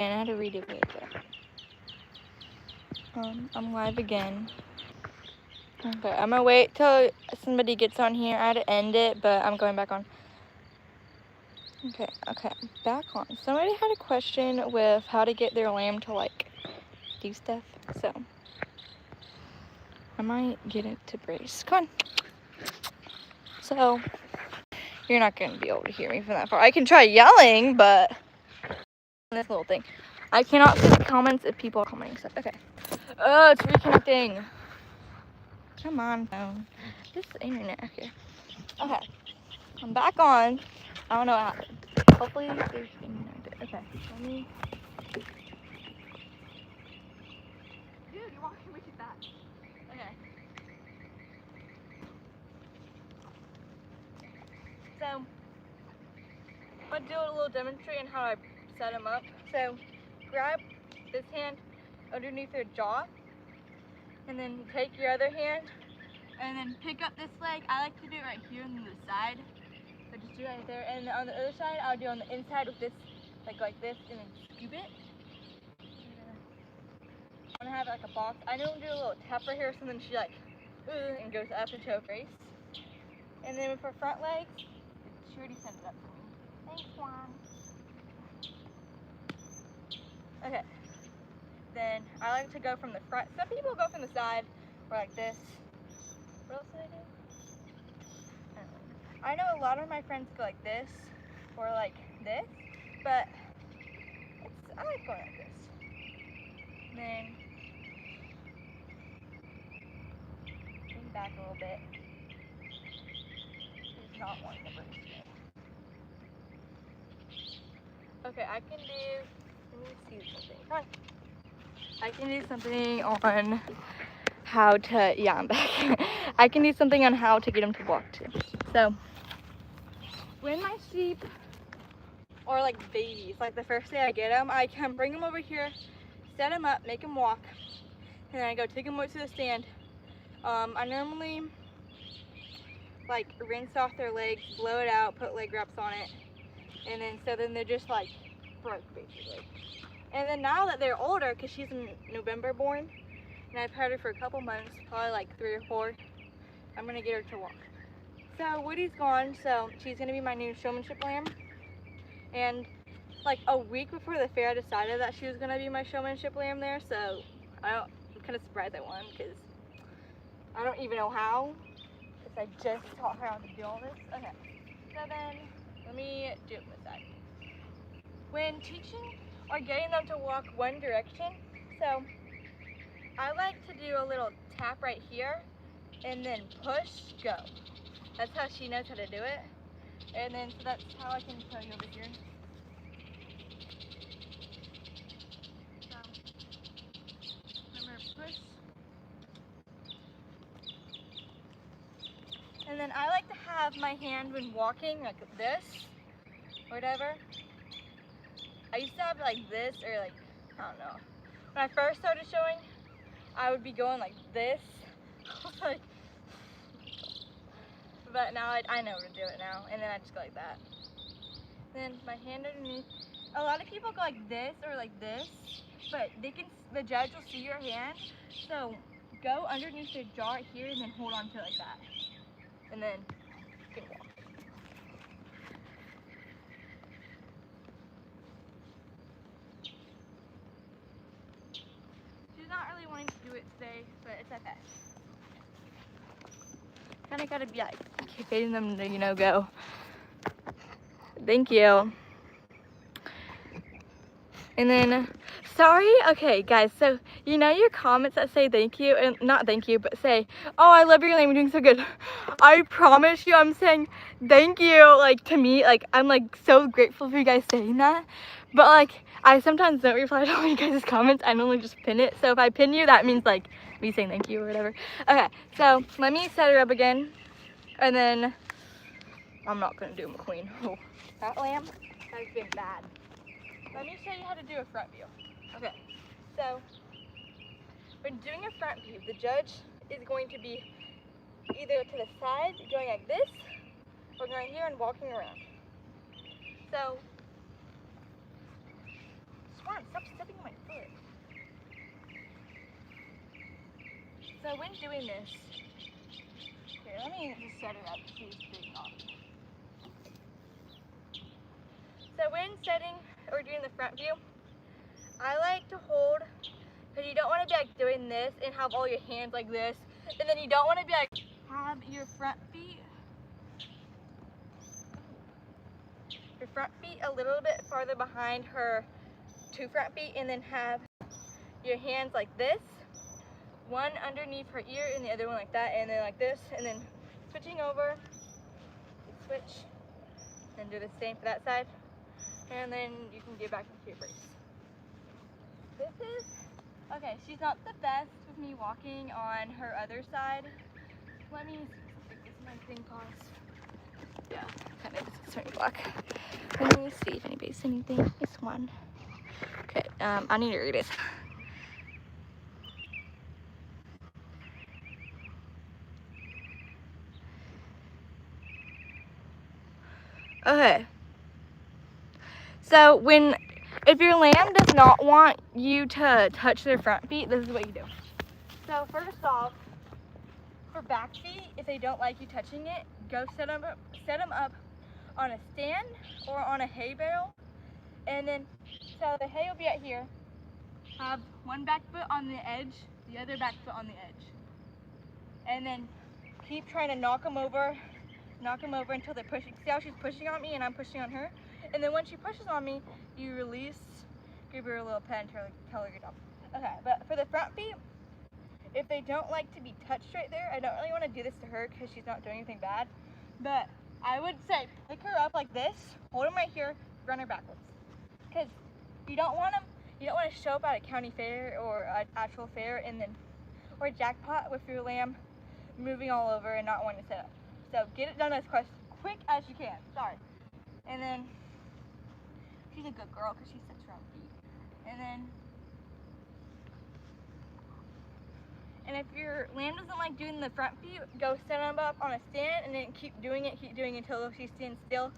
And I had to redo it. I'm live again. Okay, I'm gonna wait till somebody gets on here. I had to end it, but I'm going back on. Okay, back on. Somebody had a question with how to get their lamb to like do stuff, so I might get it to brace. Come on. So you're not gonna be able to hear me from that far. I can try yelling, but this little thing. I cannot see the comments if people are commenting stuff. Okay. Oh, it's reconnecting. Come on, phone. This internet here. Okay. I'm back on. I don't know what happened. Hopefully there's internet. Okay. Let me. Dude, you're walking way too fast. Okay. So, I'm gonna do a little demonstration how I set them up. So, grab this hand underneath their jaw, and then take your other hand, and then pick up this leg. I like to do it right here on the side. So just do it right there. And on the other side, I'll do on the inside with this, like this, and then scoop it. I'm gonna have like a box. I know I'm do a little tap right here, so then she like, and goes up into a brace. And then with her front legs, she already set it up for me. Thanks, Juan. Okay. Then I like to go from the front. Some people go from the side, or like this. What else did I do? I know a lot of my friends go like this, or like this, but I like going like this. And then lean back a little bit. She's not wanting to brace yet. Okay, I can do, let me see something. Come on. I can do something on how to, yeah, I'm back. I can do something on how to get them to walk too. So, when my sheep are like babies, like the first day I get them, I can bring them over here, set them up, make them walk, and then I go take them over to the stand. I normally like rinse off their legs, blow it out, put leg wraps on it, and then so then they're just like broke basically. And then now that they're older, because she's in November born, and I've had her for a couple months, probably like 3 or 4, I'm gonna get her to walk. So Woody's gone, so she's gonna be my new showmanship lamb. And like a week before the fair, I decided that she was gonna be my showmanship lamb there. So I'm kind of surprised I won, because I don't even know how, because I just taught her how to do all this. Okay, so then let me do it this side. When teaching or getting them to walk one direction, so I like to do a little tap right here and then push, go. That's how she knows how to do it. And then, so that's how I can tell you over here. So, remember, push. And then I like to have my hand when walking like this, or whatever. I used to have it like this, or like, I don't know. When I first started showing, I would be going like this. Like, but now I know how to do it now, and then I just go like that. Then my hand underneath. A lot of people go like this or like this, but the judge will see your hand. So go underneath the jaw right here and then hold on to it like that. And then you can walk. She's not really wanting to do it today, but it's okay. Kinda gotta be like getting them to, go. Thank you. And then, sorry, okay guys, so your comments that say thank you, and not thank you, but say, oh, I love your lamb, you're doing so good. I promise you I'm saying thank you, like to me, like I'm like so grateful for you guys saying that. But like, I sometimes don't reply to all you guys' comments, I normally just pin it. So if I pin you, that means like me saying thank you or whatever. Okay, so let me set her up again, and then I'm not gonna do McQueen. Oh, that lamb has been bad. Let me show you how to do a front view. Okay, so when doing a front view, the judge is going to be either to the side, going like this, or going here and walking around. So Swan, stop stepping on my foot. So when doing this, here, let me just set her up so she's big on. So when setting or doing the front view, I like to hold, because you don't want to be like doing this and have all your hands like this, and then you don't want to be like have your front feet a little bit farther behind her two front feet, and then have your hands like this, one underneath her ear and the other one like that, and then like this, and then switching over, switch, and do the same for that side, and then you can get back into your brace. This is, okay, she's not the best with me walking on her other side. Let me see what this my thing costs. Yeah, kind of, it's a block. Let me see if anybody says anything. It's one. Okay, I need to read it. Okay. So if your lamb does not want you to touch their front feet, this is what you do. So first off, for back feet, if they don't like you touching it, go set them up on a stand or on a hay bale, and then so the hay will be out here. Have one back foot on the edge, the other back foot on the edge, and then keep trying to knock them over until they're pushing. See how she's pushing on me and I'm pushing on her? And then when she pushes on me, you release, give her a little pet and tell her you're done. Okay, but for the front feet, if they don't like to be touched right there, I don't really want to do this to her because she's not doing anything bad, but I would say pick her up like this, hold them right here, run her backwards. Because you don't want to show up at a county fair or an actual fair and then, or a jackpot with your lamb moving all over and not wanting to sit up. So get it done as quick as you can. Sorry. And then she's a good girl because she sits her own feet. And if your lamb doesn't like doing the front feet, go set them up on a stand and then keep doing it until she stands still.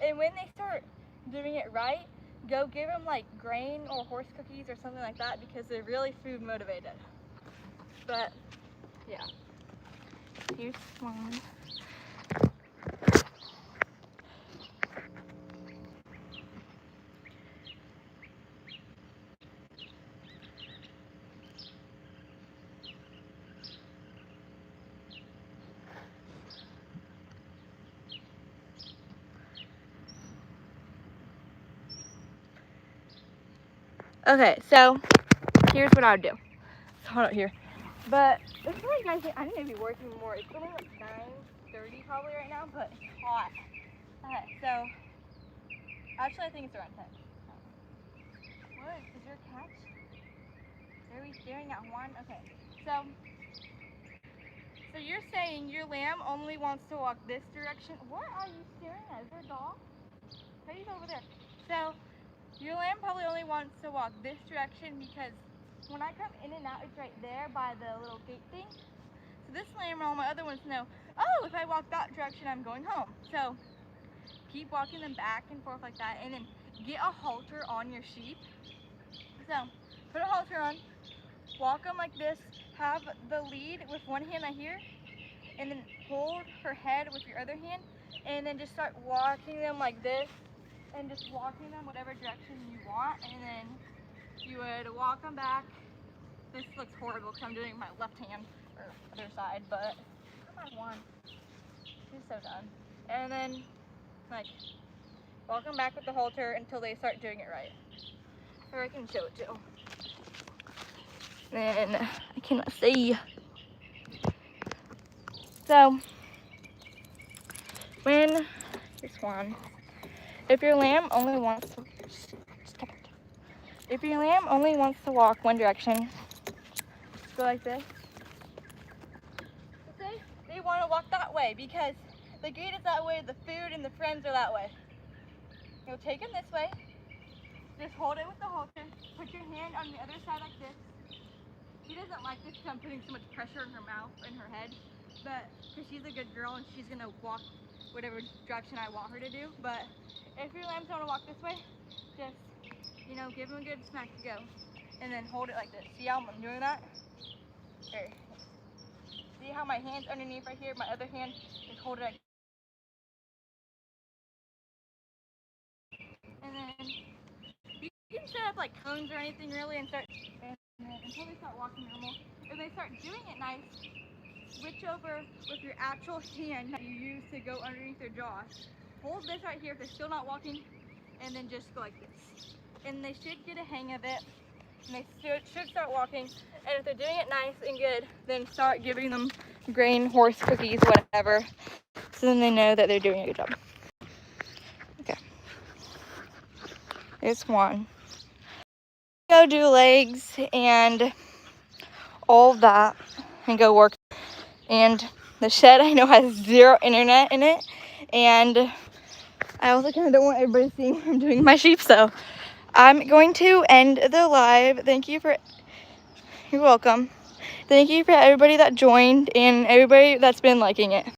And when they start doing it right, go give them like grain or horse cookies or something like that because they're really food motivated. But yeah, here's one. Okay, so here's what I would do. It's hot out here. But this is what you guys think. I need to be working more. It's only like 9:30 probably right now, but it's hot. Okay, so actually I think it's around 10. What? Is there a catch? Are we staring at one? Okay. So you're saying your lamb only wants to walk this direction. What are you staring at? Is there a dog? He's over there. So your lamb probably only wants to walk this direction because when I come in and out, it's right there by the little gate thing. So this lamb and all my other ones know, oh, if I walk that direction, I'm going home. So keep walking them back and forth like that, and then get a halter on your sheep. So put a halter on, walk them like this, have the lead with one hand right here, and then hold her head with your other hand, and then just start walking them like this, and just walking them whatever direction you want, and then you would walk them back. This looks horrible because I'm doing my left hand or other side, but come on, one. She's so done. And then like walk them back with the halter until they start doing it right. Or I can show it too. And I cannot see. So when here's one. If your lamb only wants to walk one direction, just go like this. Say they want to walk that way because the gate is that way, the food and the friends are that way. You'll take them this way. Just hold it with the halter. Put your hand on the other side like this. She doesn't like this because I'm putting so much pressure in her mouth and her head, but because she's a good girl and she's gonna walk whatever direction I want her to do. But if your lambs want to walk this way, just you know, give them a good smack to go. And then hold it like this. See how I'm doing that? Here. See how my hand's underneath right here? My other hand is hold it like. And then you can set up like cones or anything really and start, and then until they start walking normal. If they start doing it nice, switch over with your actual hand that you use to go underneath their jaw. Hold this right here if they're still not walking, and then just go like this. And they should get a hang of it, and they should start walking. And if they're doing it nice and good, then start giving them grain, horse cookies, whatever, so then they know that they're doing a good job. Okay. There's one. Go do legs and all of that and go work. And the shed I know has 0 internet in it, and I also kind of don't want everybody seeing what I'm doing with my sheep, so I'm going to end the live. You're welcome. Thank you for everybody that joined and everybody that's been liking it.